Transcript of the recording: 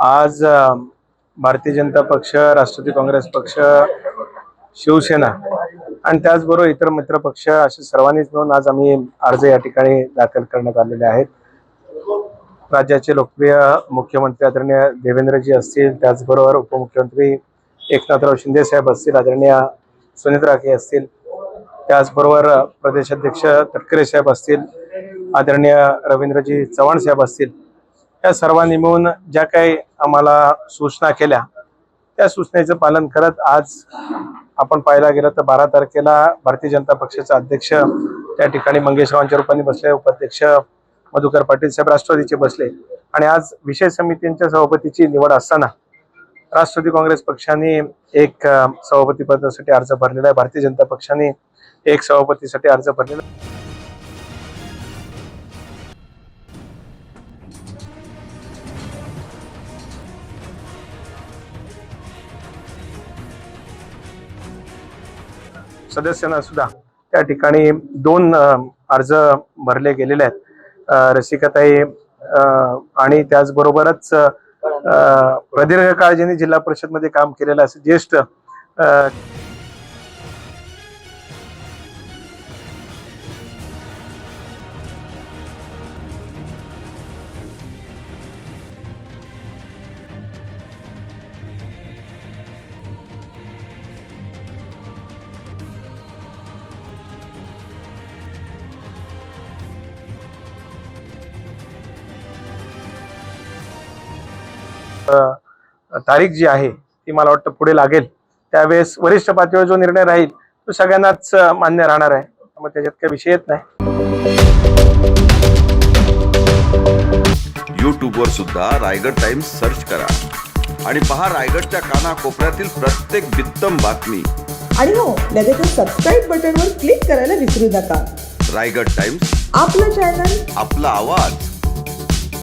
आज भारतीय जनता पक्ष, राष्ट्रवादी काँग्रेस पक्ष, शिवसेना आणि त्याचबरोबर इतर मित्र पक्ष असे सर्वांनीच मिळून आज आम्ही अर्ज या ठिकाणी दाखल करण्यात आलेले आहेत. राज्याचे लोकप्रिय मुख्यमंत्री आदरणीय देवेंद्रजी असतील, त्याचबरोबर उपमुख्यमंत्री एकनाथराव शिंदे साहेब असतील, आदरणीय सुनील राखे असतील, त्याचबरोबर प्रदेशाध्यक्ष तटकरे साहेब असतील, आदरणीय रवींद्रजी चव्हाण साहेब असतील, या सर्वांनी मिळून ज्या काही आम्हाला सूचना केल्या त्या सूचनेचं पालन करत आज आपण पाहायला गेलं तर 12 तारखेला भारतीय जनता पक्षाचे अध्यक्ष त्या ठिकाणी मंगेशरावांच्या रूपाने बसले, उपाध्यक्ष मधुकर पाटील साहेब राष्ट्रवादीचे बसले आणि आज विषय समितींच्या सभापतीची निवड असताना राष्ट्रवादी काँग्रेस पक्षाने एक सभापती पदासाठी अर्ज भरलेला आहे, भारतीय जनता पक्षाने एक सभापतीसाठी अर्ज भरलेला आहे. सदस्यांना सुद्धा त्या ठिकाणी 2 अर्ज भरले गेलेले आहेत. रसिकाताई आणि त्याचबरोबरच प्रदीर्घ काळ ज्यांनी जिल्हा परिषद मध्ये काम केलेलं असे ज्येष्ठ तारीख जी आहे ती मला वाटतं पुढे लागेल. त्यावेळेस वरिष्ठ पातळीवर जो निर्णय राहील तो सगळ्यांनाच मान्य राहणार आहे, त्यामुळे त्याच्यात काही विषय येत नाही. YouTube वर सुद्धा रायगड टाइम्स सर्च करा आणि पहा रायगडच्या कानाकोपऱ्यातील प्रत्येक बित्तम बातमी. आणि हो, लगेच सबस्क्राईब बटनवर क्लिक करायला विसरू नका. रायगड टाइम्स, आपलं चॅनल, आपला आवाज.